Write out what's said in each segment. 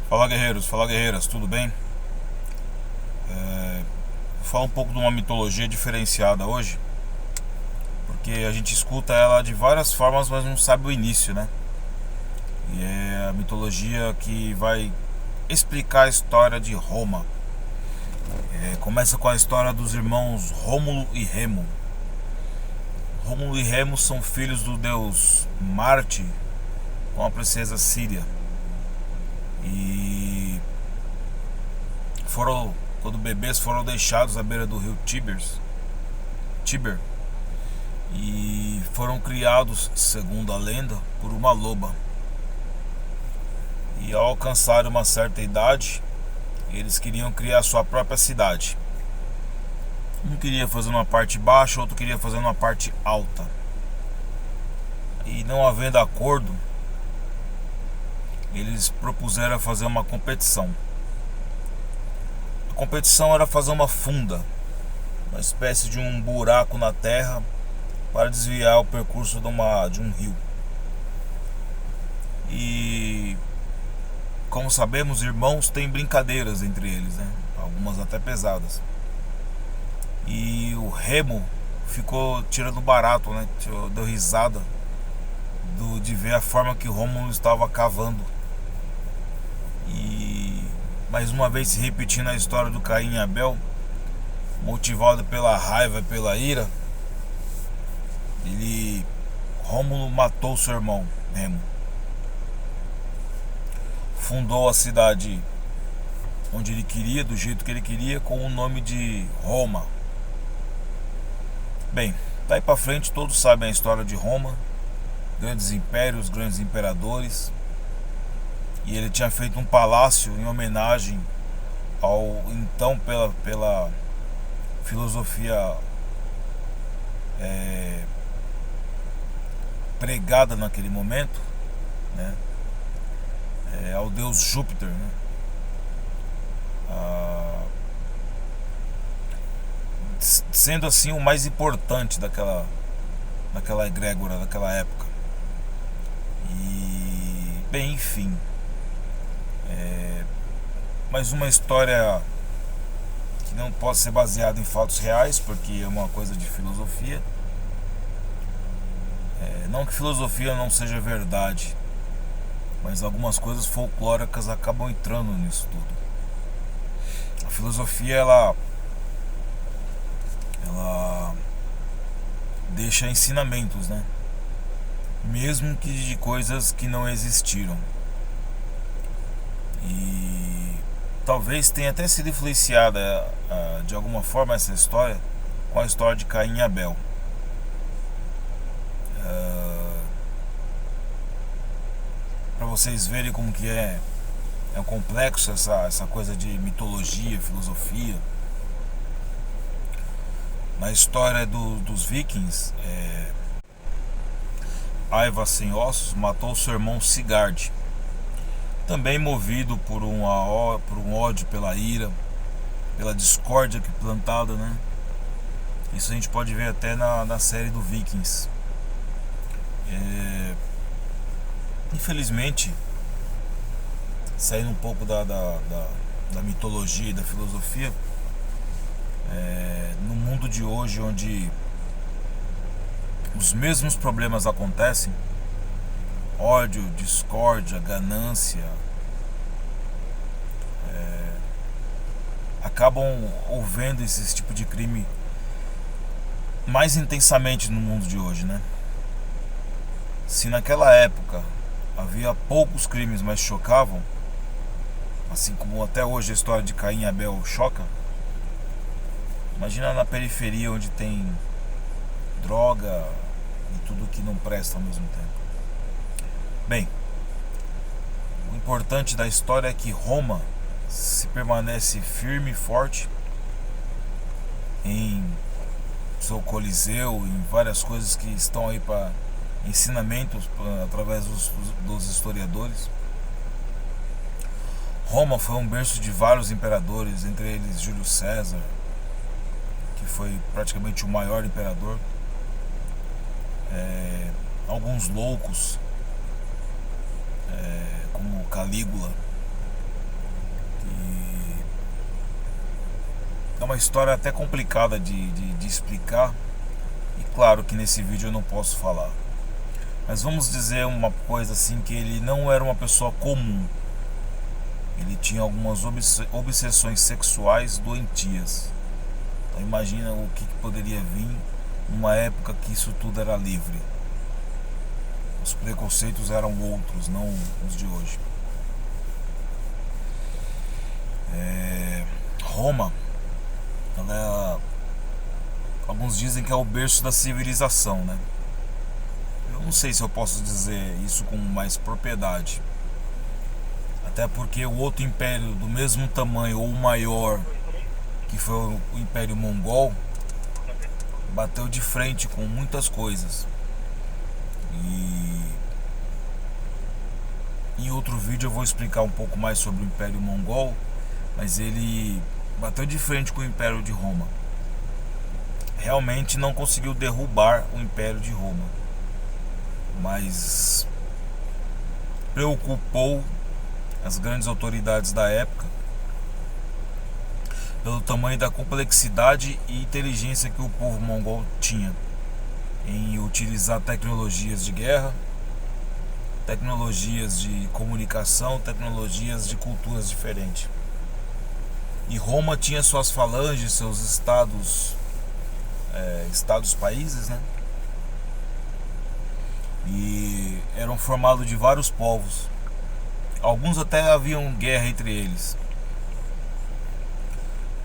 Fala guerreiros, fala guerreiras, tudo bem? Vou falar um pouco de uma mitologia diferenciada hoje, porque a gente escuta ela de várias formas, mas não sabe o início, né? E é a mitologia que vai explicar a história de Roma. Começa com a história dos irmãos Rômulo e Remo. Rômulo e Remo são filhos do deus Marte com a princesa Síria. E foram, quando bebês, foram deixados à beira do rio Tiber, e foram criados, segundo a lenda, por uma loba. E ao alcançar uma certa idade, eles queriam criar sua própria cidade. Um queria fazer uma parte baixa, outro queria fazer uma parte alta. E não havendo acordo, eles propuseram fazer uma competição. A competição era fazer uma funda, uma espécie de um buraco na terra para desviar o percurso de um rio. E como sabemos, irmãos têm brincadeiras entre eles, né? Algumas até pesadas. E o Remo ficou tirando barato, né? Deu risada de ver a forma que o Rômulo estava cavando. E mais uma vez se repetindo a história do Caim e Abel, motivado pela raiva e pela ira, Rômulo matou seu irmão Remo. Fundou a cidade onde ele queria, do jeito que ele queria, com o nome de Roma. Bem, daí pra frente todos sabem a história de Roma, grandes impérios, grandes imperadores. E ele tinha feito um palácio em homenagem ao então pela filosofia pregada naquele momento, né? Ao deus Júpiter, né? Sendo assim o mais importante daquela egrégora, daquela época. E bem, enfim, mais uma história que não pode ser baseada em fatos reais, porque é uma coisa de filosofia. Não que filosofia não seja verdade, mas algumas coisas folclóricas acabam entrando nisso tudo. A filosofia ela deixa ensinamentos, né? Mesmo que de coisas que não existiram. E talvez tenha até sido influenciada de alguma forma essa história com a história de Caim e Abel. Para vocês verem como que é um complexo essa coisa de mitologia, filosofia. Na história dos vikings, Aiva sem ossos matou seu irmão Sigurd, também movido por um ódio, pela ira, pela discórdia que plantada, né? Isso a gente pode ver até na série do Vikings. Infelizmente, saindo um pouco da mitologia e da filosofia, no mundo de hoje, onde os mesmos problemas acontecem, ódio, discórdia, ganância, acabam ouvendo esse tipo de crime mais intensamente no mundo de hoje, né? Se naquela época havia poucos crimes, mas chocavam, assim como até hoje a história de Caim e Abel choca, imagina na periferia, onde tem droga e tudo que não presta ao mesmo tempo. Bem, o importante da história é que Roma se permanece firme e forte em seu Coliseu, em várias coisas que estão aí para ensinamentos através dos historiadores. Roma foi um berço de vários imperadores, entre eles Júlio César, que foi praticamente o maior imperador. Alguns loucos, como Calígula, uma história até complicada de explicar. E claro que nesse vídeo eu não posso falar. Mas vamos dizer uma coisa assim, que ele não era uma pessoa comum. Ele tinha algumas obsessões sexuais doentias. Então imagina o que poderia vir numa época que isso tudo era livre. Os preconceitos eram outros, não os de hoje. Roma, alguns dizem que é o berço da civilização, né? Eu não sei se eu posso dizer isso com mais propriedade. Até porque o outro império do mesmo tamanho ou maior, que foi o Império Mongol, bateu de frente com muitas coisas. E em outro vídeo eu vou explicar um pouco mais sobre o Império Mongol, mas ele bateu de frente com o Império de Roma. Realmente não conseguiu derrubar o Império de Roma, mas preocupou as grandes autoridades da época pelo tamanho da complexidade e inteligência que o povo mongol tinha em utilizar tecnologias de guerra, tecnologias de comunicação, tecnologias de culturas diferentes. E Roma tinha suas falanges, seus estados-países, né? E eram formados de vários povos. Alguns até haviam guerra entre eles.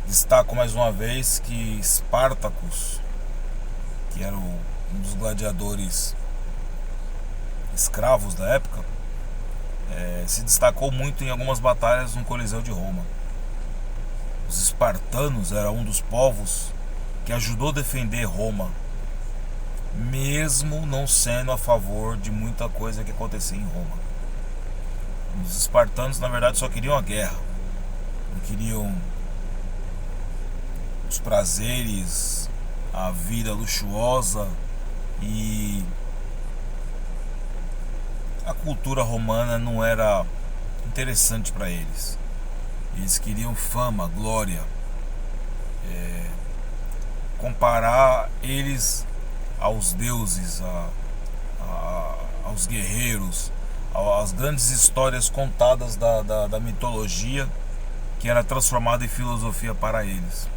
Destaco mais uma vez que Espartacus, que era um dos gladiadores escravos da época, se destacou muito em algumas batalhas no Coliseu de Roma. Os espartanos eram um dos povos que ajudou a defender Roma, mesmo não sendo a favor de muita coisa que acontecia em Roma. Os espartanos, na verdade, só queriam a guerra, não queriam os prazeres, a vida luxuosa, e a cultura romana não era interessante para eles. Eles queriam fama, glória, comparar eles aos deuses, aos guerreiros, às grandes histórias contadas da mitologia, que era transformada em filosofia para eles.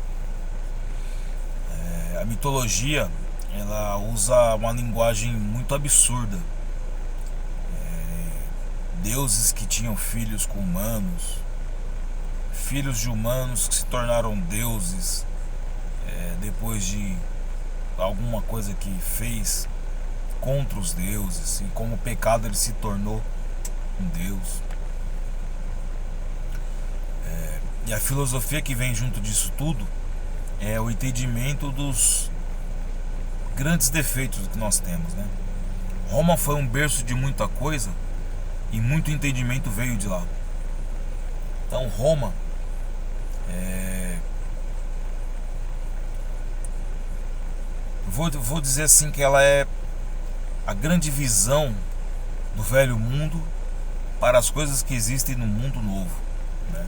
A mitologia, ela usa uma linguagem muito absurda. Deuses que tinham filhos com humanos, filhos de humanos que se tornaram deuses depois de alguma coisa que fez contra os deuses, e como pecado ele se tornou um deus. E a filosofia que vem junto disso tudo é o entendimento dos grandes defeitos que nós temos, né? Roma foi um berço de muita coisa e muito entendimento veio de lá. Então Roma vou dizer assim que ela é a grande visão do velho mundo para as coisas que existem no mundo novo, né?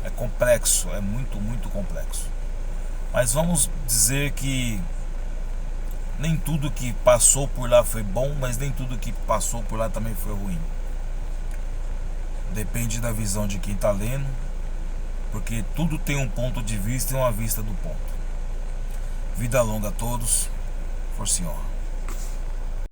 É complexo, é muito, muito complexo. Mas vamos dizer que nem tudo que passou por lá foi bom, mas nem tudo que passou por lá também foi ruim. Depende da visão de quem está lendo, porque tudo tem um ponto de vista e uma vista do ponto. Vida longa a todos, força e honra.